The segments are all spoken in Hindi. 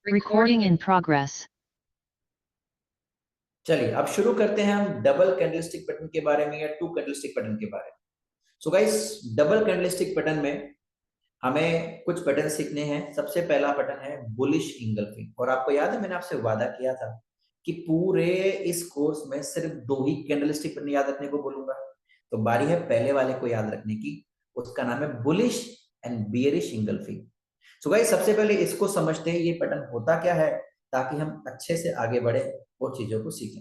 Recording in progress. चलिए अब शुरू करते हैं हम डबल कैंडलस्टिक पैटर्न के बारे में या टू कैंडलस्टिक पैटर्न के बारे में। So guys, double candlestick pattern में हमें कुछ पैटर्न सीखने हैं। सबसे पहला पैटर्न है बुलिश इंगल्फिंग। और आपको याद है मैंने आपसे वादा किया था कि पूरे इस कोर्स में सिर्फ 2 ही कैंडलस्टिक पैटर्न याद रखने को बोलूंगा। तो बारी है पहले वाले को याद रखने की, उसका नाम है bullish and bearish engulfing. So guys, सबसे पहले इसको समझते हैं ये पैटर्न होता क्या है, ताकि हम अच्छे से आगे बढ़े और चीजों को सीखें।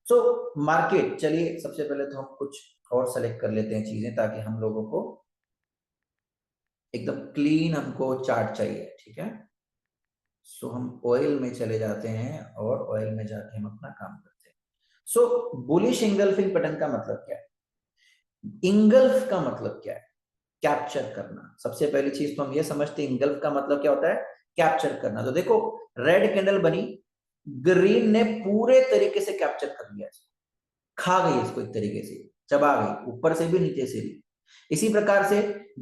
सो मार्केट, चलिए सबसे पहले तो हम कुछ और सेलेक्ट कर लेते हैं चीजें, ताकि हम लोगों को एकदम क्लीन हमको चार्ट चाहिए। ठीक है, सो हम ऑयल में चले जाते हैं और ऑयल में जाके हम अपना काम करते हैं। सो बुलिश इंगल्फिंग पैटर्न का मतलब क्या है? इंगल्फ का मतलब क्या है? कैप्चर करना। सबसे पहली चीज तो हम ये समझते हैं इंगल्फ का मतलब क्या होता है, कैप्चर करना। तो देखो, रेड कैंडल बनी, ग्रीन ने पूरे तरीके से कैप्चर कर लिया, खा गई इसको, एक तरीके से चबा गई, ऊपर से भी नीचे से भी। इसी प्रकार से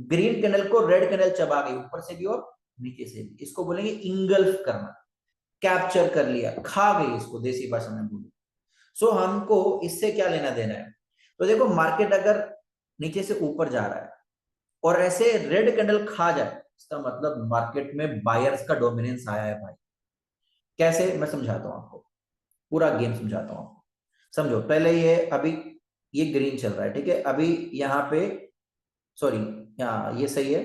ग्रीन कैंडल को रेड कैंडल चबा गई, ऊपर से भी और नीचे से भी। इसको बोलेंगे इंगल्फ करना, कैप्चर कर लिया, खा गई इसको, देसी भाषा में बोलो। सो हमको इससे क्या लेना देना है? तो देखो, मार्केट अगर नीचे से ऊपर जा रहा है और ऐसे रेड कैंडल खा जाए, इसका मतलब मार्केट में बायर्स का डोमिनेंस आया है भाई। कैसे, मैं समझाता हूं आपको, पूरा गेम समझाता हूं आपको। समझो, पहले ये अभी ये ग्रीन चल रहा है, ठीक है। अभी यहाँ पे, सॉरी, यहाँ ये सही है,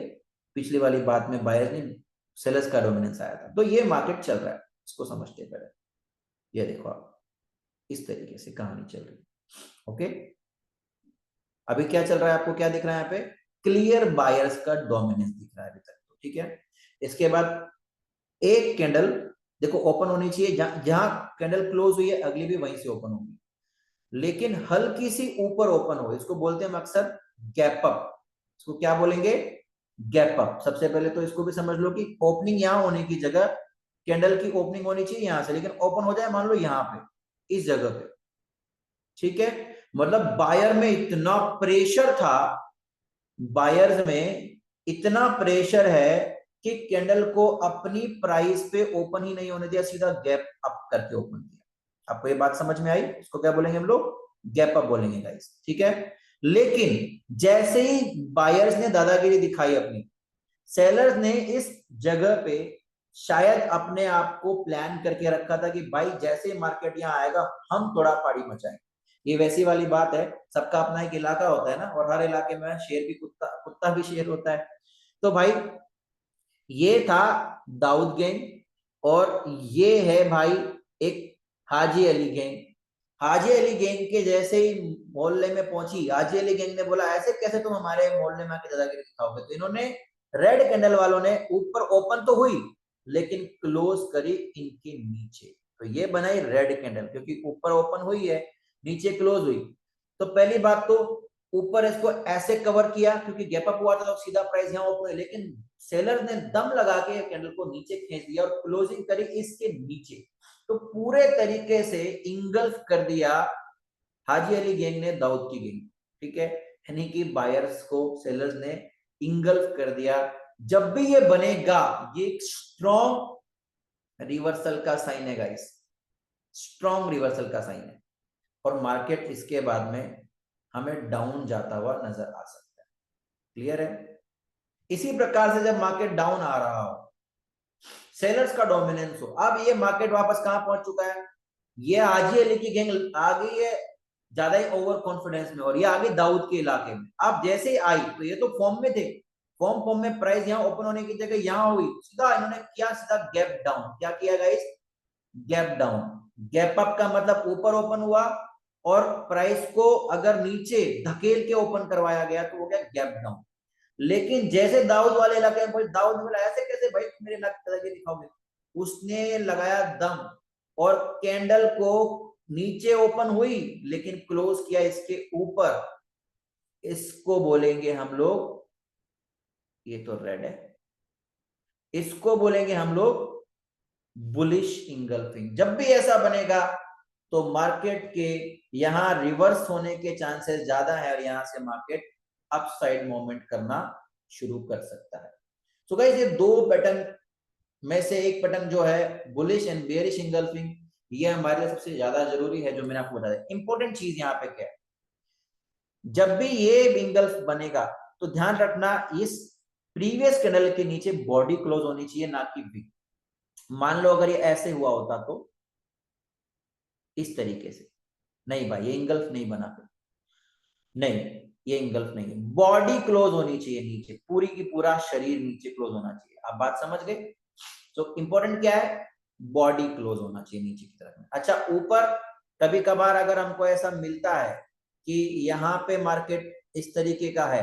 पिछली वाली बात में बायर्स ने, सेलर्स का डोमिनेंस आया था। तो ये मार्केट चल रहा है, इसको समझते हैं पहले। ये देखो आप, इस तरीके से कहानी चल रही है। ओके, अभी क्या चल रहा है, आपको क्या दिख रहा है यहाँ पे? क्लियर बायर्स का डोमिनेंस दिख रहा है अभी तक तो, ठीक है। इसके बाद एक कैंडल देखो ओपन होनी चाहिए, जहां कैंडल क्लोज हुई है अगली भी वहीं से ओपन होगी, लेकिन हल्की सी ऊपर ओपन हो, इसको बोलते हैं हम अक्सर गैप अप। इसको क्या बोलेंगे? Gap up. सबसे पहले तो इसको भी समझ लो कि ओपनिंग यहां होने की जगह कैंडल की ओपनिंग होनी चाहिए यहां से, लेकिन ओपन हो जाए मान लो यहां पे, इस जगह पे, ठीक है। मतलब बायर में इतना प्रेशर था, बायर्स में इतना प्रेशर है कि कैंडल को अपनी प्राइस पे ओपन ही नहीं होने दिया, सीधा गैप अप करके ओपन किया। आपको ये बात समझ में आई? इसको क्या बोलेंगे हम लोग? गैप अप बोलेंगे गाइस, ठीक है। लेकिन जैसे ही बायर्स ने दादागिरी दिखाई अपनी, सेलर्स ने इस जगह पे शायद अपने आप को प्लान करके रखा था कि भाई जैसे मार्केट यहाँ आएगा हम थोड़ा पाड़ी मचाएंगे। ये वैसी वाली बात है, सबका अपना एक इलाका होता है ना, और हर इलाके में शेर भी कुत्ता, कुत्ता भी शेर होता है। तो भाई ये था दाऊद गैंग, और ये है भाई एक हाजी अली गैंग। हाजी अली गैंग के जैसे ही मोहल्ले में पहुंची, हाजी अली गैंग ने बोला ऐसे कैसे तुम हमारे मोहल्ले में आके दादागिरी दिखाओगे। तो इन्होंने, रेड कैंडल वालों ने, ऊपर ओपन तो हुई लेकिन क्लोज करी इनके नीचे। तो ये बनाई रेड कैंडल, क्योंकि ऊपर ओपन हुई है, नीचे क्लोज हुई। तो पहली बात तो ऊपर इसको ऐसे कवर किया क्योंकि गैप अप हुआ था तो सीधा प्राइस यहाँ ओपन है, लेकिन सेलर ने दम लगा के कैंडल को नीचे खींच दिया और क्लोजिंग करी इसके नीचे। तो पूरे तरीके से इंगल्फ कर दिया हाजी अली गैंग ने दाऊद की गैंग, ठीक है। यानी कि बायर्स को सेलर्स ने इंगल्फ कर दिया। जब भी ये बनेगा, ये एक स्ट्रॉन्ग रिवर्सल का साइन है गाइस, स्ट्रॉन्ग रिवर्सल का साइन है। और मार्केट इसके बाद में हमें डाउन जाता हुआ नजर आ सकता है। क्लियर है? इसी प्रकार से जब मार्केट डाउन आ रहा हो, सेलर्स का डोमिनेंस हो, अब ये मार्केट वापस कहां पहुंच चुका है? ये हाजी अली की गैंग आ गई है ज्यादा ही ओवर कॉन्फिडेंस में, और ये आ गई दाऊद के इलाके में। अब जैसे ही आई तो ये तो फॉर्म में थे, फॉर्म में प्राइस यहाँ ओपन होने की जगह यहाँ हुई, सीधा इन्होंने किया, सीधा गैप डाउन। क्या किया guys? Gap down. Gap up का मतलब ऊपर ओपन हुआ और प्राइस को अगर नीचे धकेल के ओपन करवाया गया तो हो गया गैप डाउन। लेकिन जैसे दाऊद वाले इलाके में, दाऊद ने बोला ऐसे कैसे भाई तुम मेरे इलाके तरह के दिखाओगे, उसने लगाया दम और कैंडल को नीचे ओपन हुई लेकिन क्लोज किया इसके ऊपर। इसको बोलेंगे हम लोग, ये तो रेड है, इसको बोलेंगे हम लोग बुलिश इंगल्फिंग। जब भी ऐसा बनेगा तो मार्केट के यहां रिवर्स होने के चांसेस ज्यादा है और यहां से मार्केट अपसाइड मूवमेंट करना शुरू कर सकता है। तो गाइस, ये दो पैटर्न में से एक पैटर्न जो है बुलिश एंड बेयरिश इंगल्फिंग, ये हमारे लिए सबसे ज्यादा जरूरी है, जो मैंने आपको बताया। इंपॉर्टेंट चीज यहाँ पे क्या है, जब भी ये इंगल्फ बनेगा तो ध्यान रखना इस प्रीवियस कैंडल के नीचे बॉडी क्लोज होनी चाहिए, ना कि विग। मान लो अगर ये ऐसे हुआ होता तो इस तरीके से, नहीं भाई ये इंगल्फ नहीं बना, फिर नहीं, ये इंगल्फ नहीं है। बॉडी क्लोज होनी चाहिए नीचे, पूरी की पूरा शरीर नीचे क्लोज होना चाहिए। आप बात समझ गए? तो इंपॉर्टेंट क्या है, बॉडी क्लोज होना चाहिए नीचे की तरफ में। अच्छा, ऊपर कभी कभार अगर हमको ऐसा मिलता है कि यहाँ पे मार्केट इस तरीके का है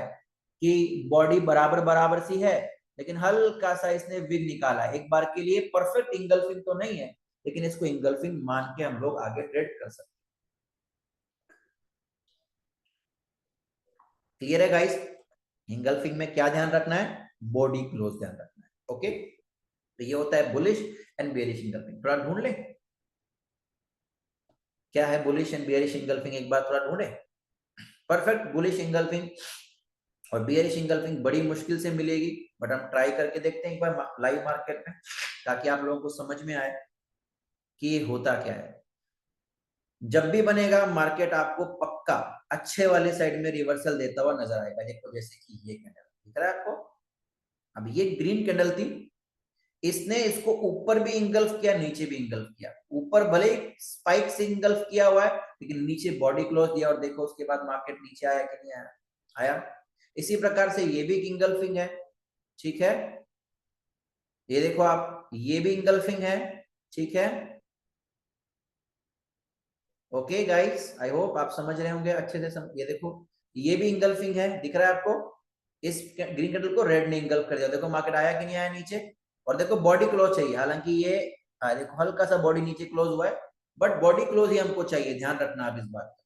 कि बॉडी बराबर बराबर सी है, लेकिन हल्का सा इसने विग निकाला है, एक बार के लिए परफेक्ट इंगल्फिंग तो नहीं है, लेकिन इसको इंगल्फिंग मान के हम लोग आगे ट्रेड कर सकते हैं। क्लियर है गाइस? इंगल्फिंग में क्या ध्यान रखना है, बॉडी क्लोज ध्यान रखना है। ओके, तो ये होता है बुलिश एंड बेयरिश इंगल्फिंग। थोड़ा ढूंढ ले क्या है बुलिश एंड बेयरिश इंगल्फिंग, एक बार थोड़ा ढूंढे। परफेक्ट बुलिश इंगल्फिंग और बेयरिश इंगल्फिंग बड़ी मुश्किल से मिलेगी, बट हम ट्राई करके देखते हैं एक बार लाइव मार्केट में, ताकि आप लोगों को समझ में आए कि ये होता क्या है। जब भी बनेगा मार्केट आपको पक्का अच्छे वाले साइड में रिवर्सल देता हुआ नजर आएगा। देखो जैसे कि ये कैंडल दिख रहा है आपको, अब ये ग्रीन कैंडल थी, इसने इसको ऊपर भी इंगल्फ किया, नीचे भी इंगल्फ किया। ऊपर भले स्पाइक से इंगल्फ किया हुआ है, लेकिन नीचे बॉडी क्लोज दिया, और देखो उसके बाद मार्केट नीचे आया कि नहीं आया, आया। इसी प्रकार से ये भी इंगल्फिंग है, ठीक है। ये देखो आप, ये भी इंगल्फिंग है, ठीक है। ओके गाइस, आई होप आप समझ रहे होंगे अच्छे से। ये देखो, ये भी इंगल्फिंग है, दिख रहा है आपको। इस ग्रीन कैंडल को रेड ने इंगल्फ कर दिया, देखो मार्केट आया कि नहीं आया नीचे, और देखो बॉडी क्लोज चाहिए, हालांकि ये देखो हल्का सा बॉडी नीचे क्लोज हुआ है, बट बॉडी क्लोज ही हमको चाहिए, ध्यान रखना आप इस बात का।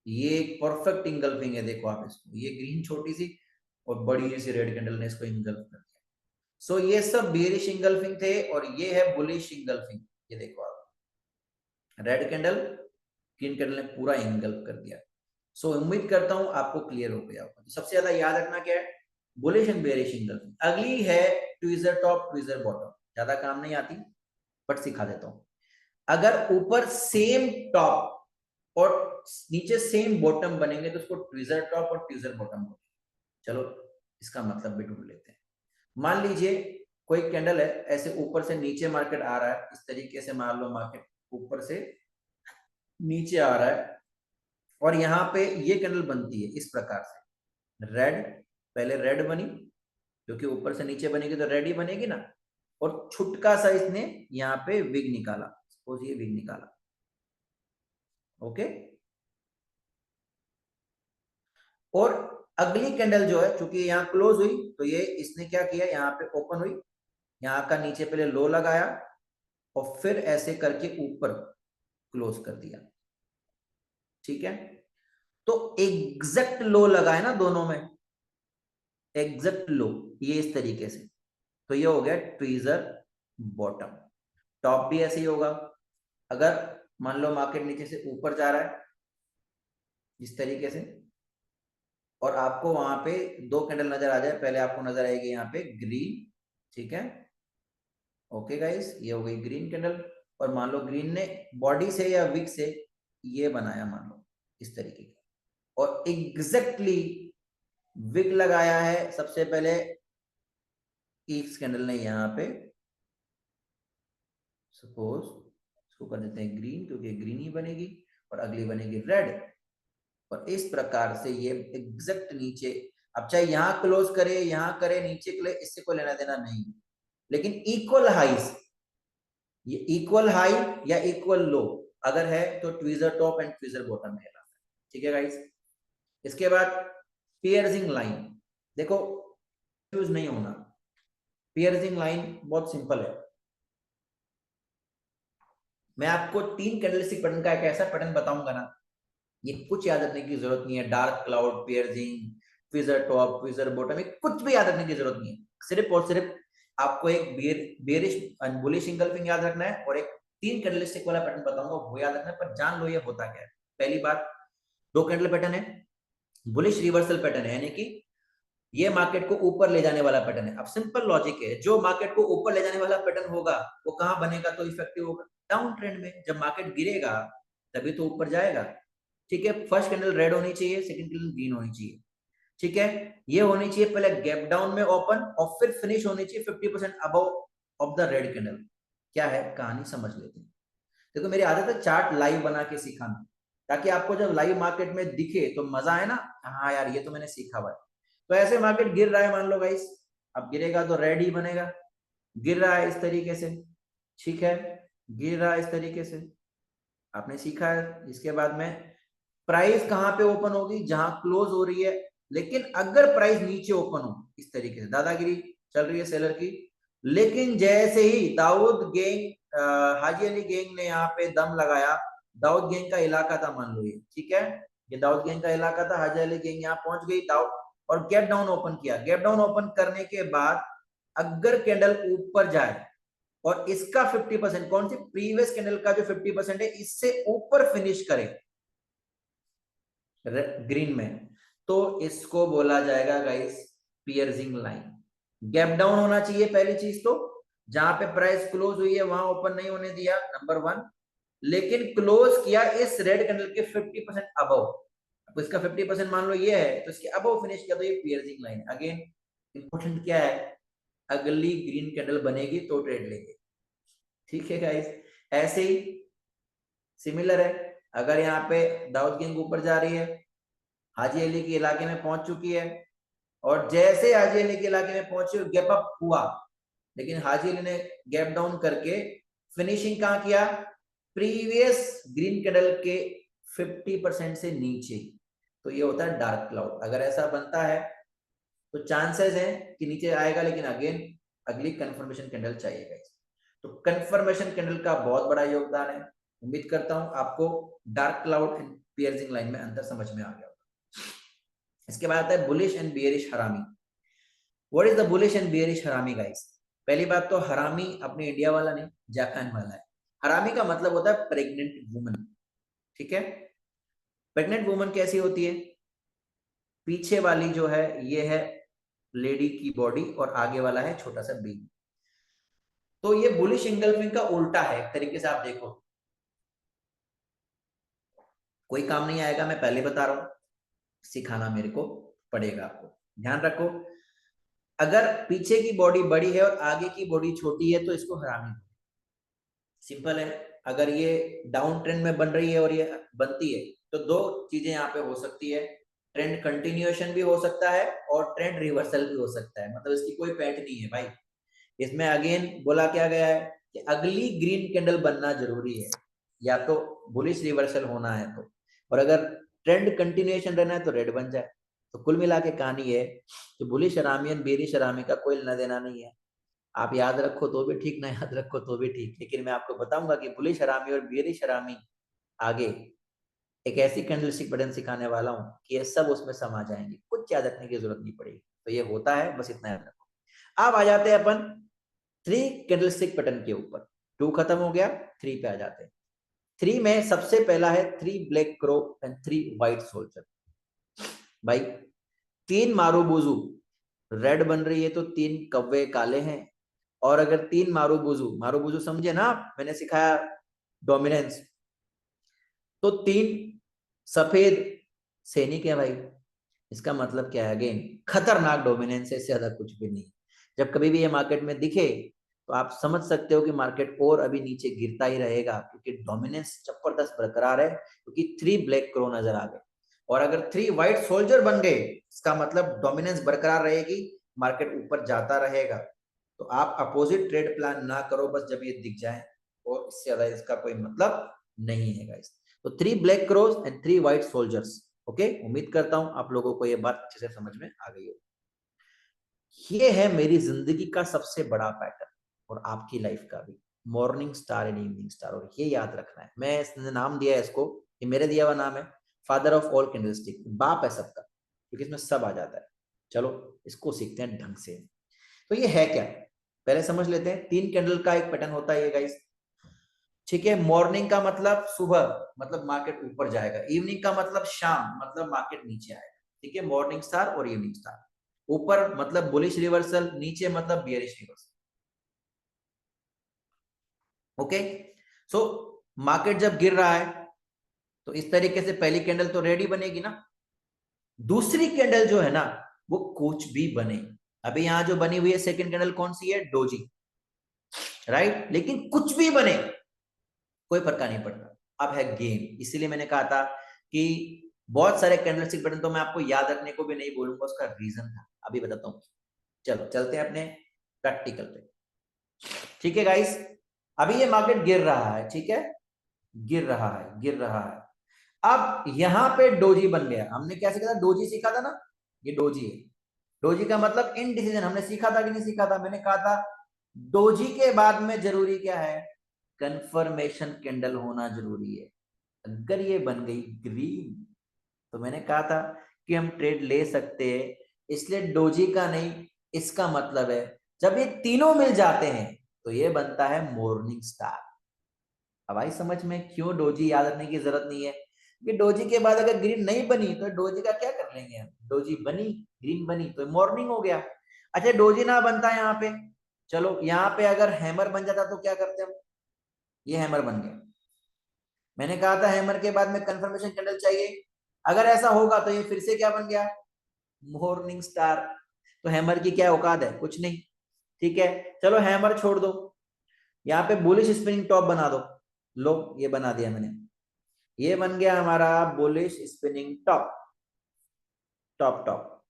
ये एक परफेक्ट इंगल्फिंग है, देखो आप इसको, ये ग्रीन छोटी सी और बड़ी सी रेड कैंडल ने इसको इंगल्फ कर दिया। सो ये सब बेयरिश इंगल्फिंग थे, और ये है बुलिश इंगल्फिंग। ये देखो आप, रेड कैंडल ग्रीन कैंडल ने पूरा इंगल्फ कर दिया। सो उम्मीद करता हूं आपको क्लियर हो गया होगा। तो सबसे ज्यादा याद रखना क्या है, बुलिश एंड बेयरिश इंगल्फिंग। अगली है ट्वीजर टॉप ट्वीजर बॉटम, ज्यादा काम नहीं आती बट सिखा देता हूं। अगर ऊपर सेम टॉप और नीचे सेम बॉटम बनेंगे तो उसको ट्वीजर टॉप और ट्वीजर बॉटम बोलेंगे। चलो इसका मतलब भी ढूंढ लेते हैं। मान लीजिए कोई कैंडल है, ऐसे ऊपर से नीचे मार्केट आ रहा है, इस तरीके से मान लो मार्केट ऊपर से नीचे आ रहा है, और यहाँ पे ये कैंडल बनती है इस प्रकार से, रेड, पहले रेड बनी, क्योंकि ऊपर से नीचे बनेगी तो रेड ही बनेगी ना, और छुटका सा इसने यहाँ पे विग निकाला, सपोज ये विग निकाला। ओके, और अगली कैंडल जो है, चूंकि यहाँ क्लोज हुई, तो ये इसने क्या किया, यहाँ पे ओपन हुई, यहाँ का नीचे पहले लो लगाया, और फिर ऐसे करके ऊपर क्लोज कर दिया, ठीक है। तो एग्जैक्ट लो लगाए ना दोनों में, एग्जैक्ट लो, ये इस तरीके से, तो ये हो गया ट्वीजर बॉटम। टॉप भी ऐसे ही होगा, अगर मान लो मार्केट नीचे से ऊपर जा रहा है इस तरीके से, और आपको वहां पे दो कैंडल नजर आ जाए, पहले आपको नजर आएगी यहाँ पे ग्रीन, ठीक है। ओके गाइस, ये हो गई ग्रीन कैंडल, और मान लो ग्रीन ने बॉडी से या विक से ये बनाया, मान लो इस तरीके का, और एग्जैक्टली विग लगाया है सबसे पहले इस कैंडल ने यहाँ पे, सपोज इसको कर देते हैं ग्रीन, क्योंकि ग्रीन ही बनेगी, और अगली बनेगी रेड, और इस प्रकार से ये एग्जैक्ट नीचे, अब चाहे यहाँ क्लोज करे, यहाँ करे, नीचे करे, इससे कोई लेना देना नहीं, लेकिन इक्वल हाइस, ये इक्वल हाई या इक्वल लो अगर है तो tweezer top and tweezer bottom कहलाता है, ठीक है गाइस। इसके बाद पियर्सिंग लाइन, देखो यूज नहीं होना, पियर्सिंग लाइन बहुत सिंपल है। मैं आपको 3 कैंडलस्टिक पैटर्न का एक ऐसा पैटर्न बताऊंगा ना, ये कुछ याद रखने की जरूरत नहीं है, dark cloud, piercing, tweezer top, tweezer bottom, कुछ भी याद रखने की जरूरत नहीं है। सिर्फ और सिर्फ आपको एक बेरिश एंड बुलिश इंगल्फिंग याद रखना है, और एक 3 कैंडलस्टिक वाला पैटर्न बताऊंगा वो याद रखना है, पर जान लो ये होता क्या है। पहली बात, 2 कैंडल पैटर्न है, बुलिश रिवर्सल पैटर्न है, यानी कि ये मार्केट को ऊपर ले जाने वाला पैटर्न है। अब सिंपल लॉजिक है, जो मार्केट को ऊपर ले जाने वाला पैटर्न होगा वो कहां बनेगा तो इफेक्टिव होगा? डाउन ट्रेंड में। जब मार्केट गिरेगा तभी तो ऊपर जाएगा। ठीक है, फर्स्ट कैंडल रेड होनी चाहिए, सेकंड कैंडल ग्रीन होनी चाहिए। ठीक है, ये होनी चाहिए पहले गैप डाउन में ओपन, और फिर फिनिश होनी चाहिए 50% above of the red candle. क्या है कहानी, समझ लेते हैं। देखो मेरी आदत है चार्ट लाइव बना के सिखाना, ताकि आपको जब लाइव मार्केट में दिखे तो मजा आए ना, हाँ यार ये तो मैंने सीखा हुआ है। तो ऐसे मार्केट गिर रहा है मान लो गाइस, अब गिरेगा तो रेड ही बनेगा। गिर रहा है इस तरीके से, ठीक है, गिर रहा है इस तरीके से, आपने सीखा है। इसके बाद में प्राइस कहां पे ओपन होगी, जहां क्लोज हो रही है। लेकिन अगर प्राइस नीचे ओपन हो इस तरीके से, दादागिरी चल रही है सेलर की, लेकिन जैसे ही दाऊद गैंग, हाजी अली गैंग ने यहाँ पे दम लगाया, दाऊद गैंग का इलाका था मान लो ये, ठीक है, ये दाऊद गैंग का इलाका था, हाजी अली गैंग यहाँ पहुंच गई दाऊद, और गैप डाउन ओपन किया। गैप डाउन ओपन करने के बाद अगर कैंडल ऊपर जाए और इसका 50%, कौन सी प्रीवियस कैंडल का जो 50% है इससे ऊपर फिनिश करे ग्रीन में, तो इसको बोला जाएगा guys piercing line. Gap down होना चाहिए पहली चीज तो, जहां पे प्राइस क्लोज हुई है वहां ओपन नहीं होने दिया, नंबर 1। लेकिन क्लोज किया इस रेड कैंडल के 50% अबव, अब इसका 50% मान लो ये है तो इसके अबव फिनिश किया तो ये पियर्सिंग लाइन। अगेन इंपॉर्टेंट क्या है, अगली ग्रीन कैंडल बनेगी तो ट्रेड लेंगे। ठीक है गाइस, ऐसे ही सिमिलर है, अगर यहाँ पे दाऊद गैंग ऊपर जा रही है, हाजी अली के इलाके में पहुंच चुकी है, और जैसे हाजी अली के इलाके में पहुंची गैप अप हुआ, लेकिन हाजी अली ने गैप डाउन करके फिनिशिंग कहां किया, प्रीवियस ग्रीन कैंडल के 50% से नीचे, तो ये होता है डार्क क्लाउड। अगर ऐसा बनता है तो चांसेस है कि नीचे आएगा, लेकिन अगेन अगली कंफर्मेशन कैंडल चाहिए। तो कंफर्मेशन कैंडल का बहुत बड़ा योगदान है। उम्मीद करता हूं आपको dark cloud and piercing line में अंतर समझ में आ गया होगा। इसके बाद आता है बुलिश एंड बियरिश हरामी। What is the bullish and bearish हरामी गाइस? पहली बात तो हरामी अपने इंडिया वाला नहीं, जापान वाला है। हरामी का मतलब होता है प्रेग्नेंट वुमन। ठीक है, प्रेग्नेंट वुमन कैसी होती है, पीछे वाली जो है ये है लेडी की बॉडी और आगे वाला है छोटा सा बेबी। तो ये बुलिश इंगल्फिंग का उल्टा है एक तरीके से, आप देखो कोई काम नहीं आएगा, मैं पहले बता रहा हूं, सिखाना मेरे को पड़ेगा आपको। ध्यान रखो, अगर पीछे की बॉडी बड़ी है और आगे की बॉडी छोटी है तो इसको हरामी। सिंपल है, अगर ये डाउन ट्रेंड में बन रही है और ये बनती है तो दो चीजें यहाँ पे हो सकती है, ट्रेंड कंटिन्यूएशन भी हो सकता है और ट्रेंड रिवर्सल भी हो सकता है, मतलब इसकी कोई पैठ नहीं है भाई। इसमें अगेन बोला क्या गया है कि अगली ग्रीन कैंडल बनना जरूरी है, या तो बुलिश रिवर्सल होना है तो, और अगर ट्रेंड कंटिन्यूएशन रहना है तो रेड बन जाए। तो कुल मिला के कहानी है कि बुलिश हरामी और बेरिश हरामी का कोई लेना देना नहीं है। आप याद रखो तो भी ठीक, ना याद रखो तो भी ठीक, लेकिन मैं आपको बताऊंगा कि बुलिश हरामी और बेरिश हरामी आगे एक ऐसी कैंडलस्टिक पैटर्न सिखाने वाला हूं कि ये सब उसमें समा जाएंगे, कुछ याद रखने की जरूरत नहीं पड़ेगी। तो ये होता है, बस इतना याद रखो। अब आ जाते हैं अपन 3 कैंडलस्टिक पैटर्न के ऊपर। 2 खत्म हो गया, 3 पे आ जाते हैं। 3 में सबसे पहला है 3 black crow and 3 white soldier. भाई 3 मारूबुजू रेड बन रही है तो 3 कव्वे काले हैं, और अगर 3 मारूबुजू, मारूबुजू समझे ना, मैंने सिखाया डोमिनेंस, तो 3 सफेद सैनिक है भाई। इसका मतलब क्या है, अगेन खतरनाक डोमिनेंस है, इससे ज्यादा कुछ भी नहीं। जब कभी भी ये मार्केट में दिखे तो आप समझ सकते हो कि मार्केट और अभी नीचे गिरता ही रहेगा, क्योंकि डोमिनेंस जबरदस्त बरकरार है, क्योंकि 3 ब्लैक क्रो नजर आ गए, और अगर 3 व्हाइट सोल्जर बन गए इसका मतलब डोमिनेंस बरकरार रहेगी, मार्केट ऊपर जाता रहेगा। तो आप अपोजिट ट्रेड प्लान ना करो बस जब ये दिख जाए, और इससे ज्यादा इसका कोई मतलब नहीं है गाइस। तो 3 black crows and 3 white soldiers. Okay, उम्मीद करता हूं आप लोगों को ये बात अच्छे से समझ में आ गई हो। ये है मेरी जिंदगी का सबसे बड़ा पैटर्न, और आपकी लाइफ का भी, morning star and evening star. और ये याद रखना है, मैं इसने नाम दिया है इसको, ये मेरे दिया हुआ नाम है, फादर ऑफ ऑल कैंडलस्टिक, बाप है सबका, क्योंकि इसमें सब आ जाता है। चलो इसको सीखते हैं ढंग से। तो ये है क्या, पहले समझ लेते हैं। 3 कैंडल का एक पैटर्न होता है ये गाइस। ठीक है, मॉर्निंग का मतलब सुबह, मतलब मार्केट ऊपर जाएगा, इवनिंग का मतलब शाम, मतलब मार्केट नीचे आएगा। ठीक है, मॉर्निंग स्टार और इवनिंग स्टार। ऊपर मतलब बुलिश रिवर्सल, नीचे मतलब bearish reversal. Okay, so market जब गिर रहा है तो इस तरीके से पहली कैंडल तो रेडी बनेगी ना, दूसरी कैंडल जो है ना वो कुछ भी बने, अभी यहां जो बनी हुई है सेकंड कैंडल कौन सी है, डोजी, राइट, लेकिन कुछ भी बने कोई फर्क नहीं पड़ता, अब है गेम। इसीलिए मैंने कहा था कि बहुत सारे कैंडलस्टिक पैटर्न तो मैं आपको याद रखने को भी नहीं बोलूंगा, उसका रीजन था, अभी बताता हूँ। चलो चलते हैं अपने प्रैक्टिकल पे, ठीक है गाइस। अभी ये मार्केट गिर रहा है, ठीक है, गिर रहा है, गिर रहा है। अब यहां पे डोजी बन गया, हमने क्या सीखा था, डोजी सीखा था ना, ये डोजी है। डोजी का मतलब इनडिसीजन, हमने सीखा था कि नहीं सीखा था, मैंने कहा था डोजी के बाद में जरूरी क्या है, कंफर्मेशन कैंडल होना जरूरी है। अगर ये बन गई ग्रीन तो मैंने कहा था कि हम ट्रेड ले सकते हैं, इसलिए डोजी का नहीं, इसका मतलब है जब ये तीनों मिल जाते हैं तो ये बनता है मॉर्निंग स्टार। अब आई समझ में क्यों डोजी याद रखने की जरूरत नहीं है, कि डोजी के बाद अगर ग्रीन नहीं बनी तो डोजी का क्या कर लेंगे हम, डोजी बनी, ग्रीन बनी तो मॉर्निंग हो गया। अच्छा डोजी ना बनता है यहाँ पे, चलो यहाँ पे अगर हैमर बन जाता तो क्या करते हम, ये हैमर बन गया, मैंने कहा था हैमर के बाद में कंफर्मेशन कैंडल चाहिए, अगर ऐसा होगा तो ये फिर से क्या बन गया, मॉर्निंग स्टार। तो हैमर की क्या औकात है, कुछ नहीं, ठीक है, चलो हैमर छोड़ दो, यहाँ पे बुलिश स्पिनिंग टॉप बना दो, लो ये बना दिया मैंने, ये बन गया हमारा bullish spinning top, top top,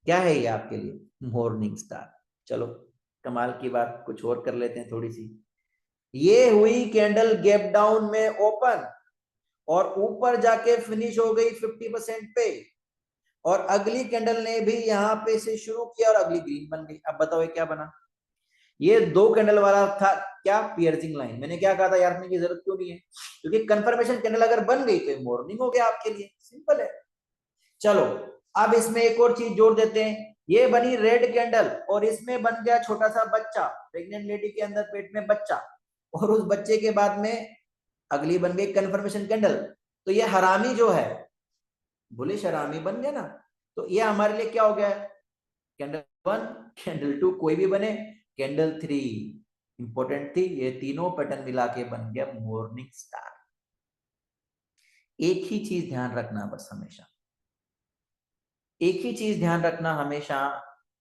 क्या है ये आपके लिए, मॉर्निंग स्टार। चलो कमाल की बात, कुछ और कर लेते हैं थोड़ी सी, ये हुई कैंडल गैप डाउन में ओपन और ऊपर जाके फिनिश हो गई 50% पे, और अगली कैंडल ने भी यहाँ पे से शुरू किया और अगली ग्रीन बन गई। अब बताओ ये क्या बना, ये दो कैंडल वाला था क्या, पियर्सिंग लाइन। मैंने क्या कहा था यार, की जरूरत क्यों नहीं है, क्योंकि कंफर्मेशन कैंडल अगर बन गई तो मॉर्निंग हो गया आपके लिए, सिंपल है। चलो अब इसमें एक और चीज जोड़ देते हैं, ये बनी रेड कैंडल और इसमें बन गया छोटा सा बच्चा, प्रेग्नेंट लेडी के अंदर पेट में बच्चा, और उस बच्चे के बाद में अगली बन गई कंफर्मेशन कैंडल, तो ये हरामी जो है, बुलिश हरामी बन गया ना, तो ये हमारे लिए क्या हो गया, कैंडल 1, कैंडल 2 कोई भी बने, कैंडल 3 इंपॉर्टेंट थी, ये तीनों पैटर्न मिला के बन गया मॉर्निंग स्टार। एक ही चीज ध्यान रखना बस हमेशा, एक ही चीज ध्यान रखना हमेशा,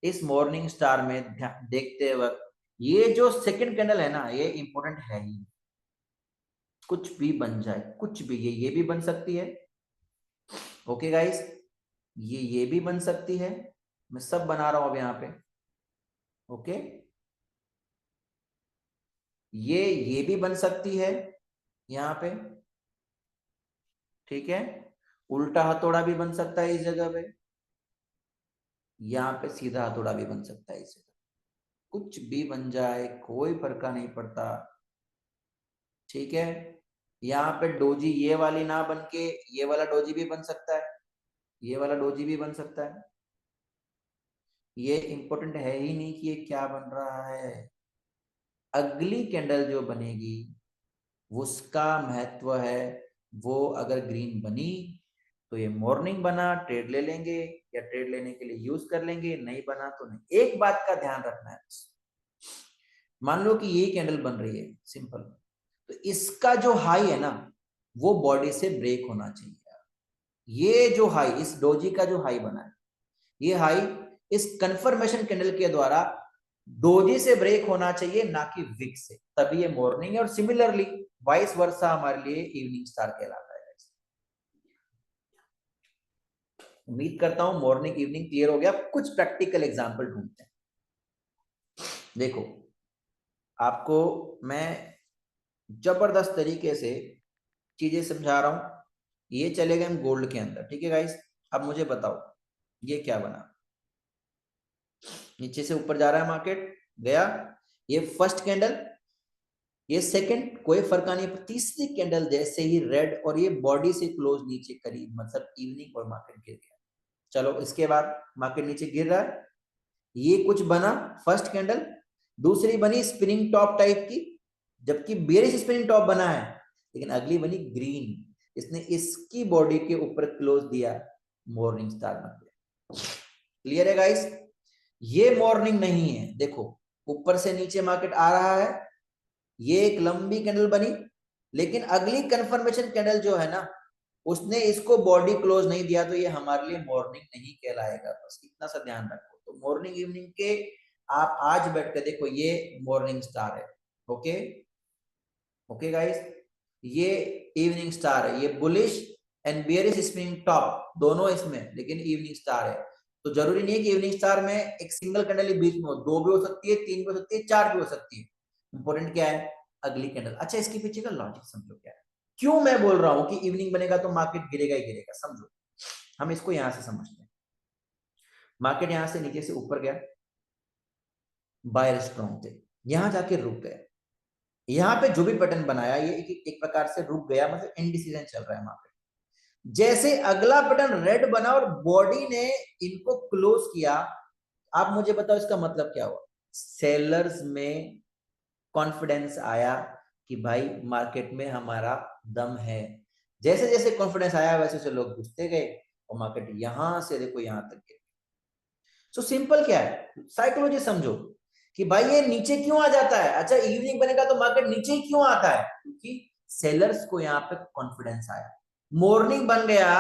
इस मॉर्निंग स्टार में देखते वक्त, ये जो सेकंड कैंडल है ना ये इंपॉर्टेंट है ही, कुछ भी बन जाए, कुछ भी, ये भी बन सकती है, ओके गाइस, ये भी बन सकती है, मैं सब बना रहा हूं अब यहाँ पे, ओके, ये भी बन सकती है यहाँ पे, ठीक है, उल्टा हथौड़ा भी बन सकता है इस जगह पे, यहाँ पे सीधा हथौड़ा भी बन सकता है इस जगह, कुछ भी बन जाए कोई फर्क नहीं पड़ता, ठीक है। यहाँ पे डोजी ये वाली ना बन के ये वाला डोजी भी बन सकता है, ये वाला डोजी भी बन सकता है, ये इंपॉर्टेंट है ही नहीं कि ये क्या बन रहा है, अगली कैंडल जो बनेगी उसका महत्व है, वो अगर ग्रीन बनी तो ये मॉर्निंग बना ट्रेड ले लेंगे या ट्रेड लेने के लिए यूज कर लेंगे, नहीं बना तो नहीं। एक बात का ध्यान रखना है, मान लो कि ये कैंडल बन रही है सिंपल, तो इसका जो हाई है ना वो बॉडी से ब्रेक होना चाहिए, ये जो हाई, इस डोजी का जो हाई बना है, ये हाई इस कंफर्मेशन कैंडल के द्वारा डोजी से ब्रेक होना चाहिए, ना कि विक से, तभी ये मॉर्निंग है, और सिमिलरली वाइस वर्सा हमारे लिए इवनिंग स्टार कहलाता है। उम्मीद करता हूं मॉर्निंग इवनिंग क्लियर हो गया, कुछ प्रैक्टिकल एग्जांपल ढूंढते हैं। देखो आपको मैं जबरदस्त तरीके से चीजें समझा रहा हूं, ये चले गए हम गोल्ड के अंदर, ठीक है गाइस। अब मुझे बताओ ये क्या बना, नीचे से ऊपर जा रहा है मार्केट, गया, ये फर्स्ट कैंडल, ये सेकंड, कोई फर्क नहीं, तीसरी कैंडल जैसे ही रेड और ये बॉडी से क्लोज नीचे करीब, मतलब इवनिंग, और मार्केट गिर गया। चलो इसके बाद मार्केट नीचे गिर रहा है, ये कुछ बना फर्स्ट कैंडल, दूसरी बनी स्पिनिंग टॉप टाइप की, जबकि बेरिश स्पिनिंग टॉप बना है, लेकिन अगली बनी ग्रीन, इसने इसकी बॉडी के ऊपर क्लोज दिया, मॉर्निंग स्टार बन गया। क्लियर है गाइस? ये मॉर्निंग नहीं है, देखो ऊपर से नीचे मार्केट आ रहा है, ये एक लंबी कैंडल बनी, लेकिन अगली कंफर्मेशन कैंडल जो है ना, उसने इसको बॉडी क्लोज नहीं दिया, तो ये हमारे लिए मॉर्निंग नहीं कहलाएगा। बस इतना सा ध्यान रखो। तो मॉर्निंग इवनिंग के आप आज बैठ कर देखो, ये मॉर्निंग स्टार है, ओके ओके गाइस, ये इवनिंग स्टार है, ये bullish and bearish swing top दोनों इसमें, लेकिन इवनिंग स्टार है। तो जरूरी नहीं है कि इवनिंग स्टार में एक सिंगल कैंडल ही बीच में हो, दो भी हो सकती है, तीन भी हो सकती है, चार भी हो सकती है। इंपॉर्टेंट क्या है? अगली कैंडल। अच्छा, इसके पीछे का लॉजिक समझो क्या है, क्यों मैं बोल रहा हूं कि इवनिंग बनेगा तो मार्केट गिरेगा ही गिरेगा। समझो, हम इसको यहां से समझते हैं। मार्केट यहां से नीचे से ऊपर गया, बायर स्ट्रॉन्ग थे, यहां जाके रुक गया, यहाँ पे जो भी पैटर्न बनाया ये एक प्रकार से रुक गया, मतलब इनडिसीजन चल रहा है मार्केट। जैसे अगला पैटर्न रेड बना और बॉडी ने इनको क्लोज किया, आप मुझे बताओ इसका मतलब क्या हुआ? सेलर्स में कॉन्फिडेंस आया कि भाई मार्केट में हमारा दम है। जैसे जैसे कॉन्फिडेंस आया वैसे वैसे लोग घुसते गए और मार्केट यहां से देखो यहां तक गया। सो सिंपल क्या है, साइकोलॉजी समझो कि भाई ये नीचे क्यों आ जाता है। अच्छा, इवनिंग बनेगा तो मार्केट नीचे ही क्यों आता है? क्योंकि सेलर्स को यहाँ पे कॉन्फिडेंस आया। मॉर्निंग बन गया,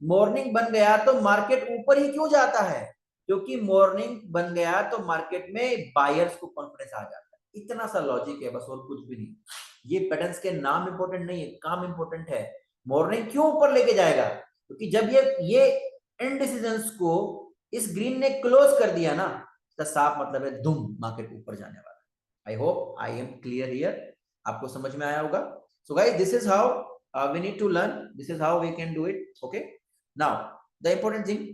मॉर्निंग बन गया तो मार्केट ऊपर ही क्यों जाता है? क्योंकि मॉर्निंग बन गया तो मार्केट में बायर्स को कॉन्फिडेंस आ जाता है। इतना सा लॉजिक है बस, और कुछ भी नहीं। ये पैटर्न्स के नाम इंपॉर्टेंट नहीं है, काम इंपॉर्टेंट है। मॉर्निंग क्यों ऊपर लेके जाएगा? क्योंकि जब ये इनडिसीजंस को इस ग्रीन ने क्लोज कर दिया ना, तो साफ मतलब है धूम मार्केट ऊपर जाने वाला। I hope I am clear here, आपको समझ में आया होगा। So guys, this is how we need to learn, this is how we can do it. Okay, now the important thing,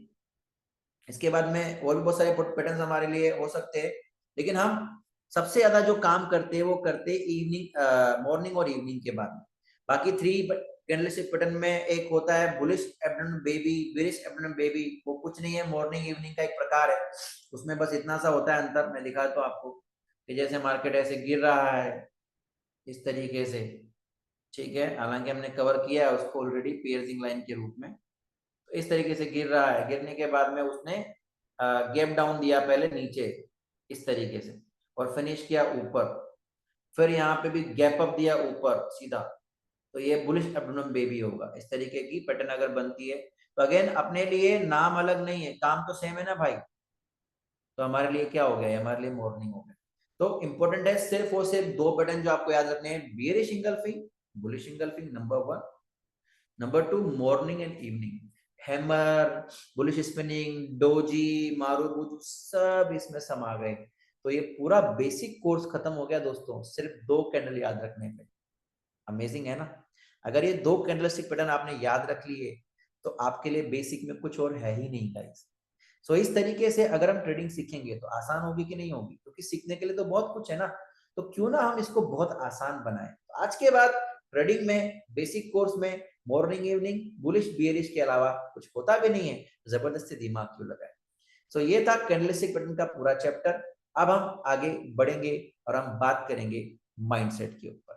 इसके बाद में और भी बहुत सारे पैटर्न हमारे लिए हो सकते हैं, लेकिन हम सबसे ज्यादा जो काम करते हैं वो करते हैं इवनिंग, मॉर्निंग और इवनिंग के बाद में। बाकी थ्री कैंडलस्टिक पैटर्न में एक होता है bullish abdomen baby, bearish abdomen baby, वो कुछ नहीं है, मॉर्निंग इवनिंग का एक प्रकार है। उसमें बस इतना सा होता है अंतर, मैं दिखा तो आपको कि जैसे मार्केट ऐसे गिर रहा है इस तरीके से, ठीक है, हालांकि हमने कवर किया है उसको ऑलरेडी पेयर्सिंग लाइन के रूप में। तो इस तरीके से गिर रहा है, गिरने के बाद में उसने गैप डाउन दिया पहले नीचे इस तरीके से, और फिनिश किया ऊपर, फिर यहाँ पे भी गैप अप दिया ऊपर सीधा। तो ये बुलिश एब्डोमेन बेबी होगा। इस तरीके की पैटर्न अगर बनती है तो अगेन अपने लिए नाम अलग नहीं है, काम तो सेम है ना भाई। तो हमारे लिए क्या हो गया, हमारे लिए मॉर्निंग हो गया। तो इंपॉर्टेंट है सिर्फ और सिर्फ दो पैटर्न जो आपको याद रखने हैं, bearish engulfing, bullish engulfing, number 1। Number 2, morning and evening, hammer, bullish spinning, doji, marubozu, सब इसमें समा गए। तो ये पूरा बेसिक कोर्स खत्म हो गया दोस्तों, सिर्फ दो कैंडल याद रखने पे। अमेजिंग है ना? अगर ये दो कैंडलस्टिक पैटर्न आपने याद रख लिए तो आपके लिए बेसिक में कुछ और है ही नहीं गाइस। सो इस तरीके से अगर हम ट्रेडिंग सीखेंगे तो आसान होगी कि नहीं होगी? क्योंकि सीखने के लिए तो बहुत कुछ है ना, तो क्यों ना हम इसको बहुत आसान बनाएं। तो आज के बाद ट्रेडिंग में बेसिक कोर्स में मॉर्निंग इवनिंग बुलिश बियरिश के अलावा कुछ होता भी नहीं है, जबरदस्ती दिमाग क्यों लगाए। सो ये था कैंडलस्टिक पैटर्न का पूरा चैप्टर। अब हम आगे बढ़ेंगे और हम बात करेंगे माइंडसेट के ऊपर।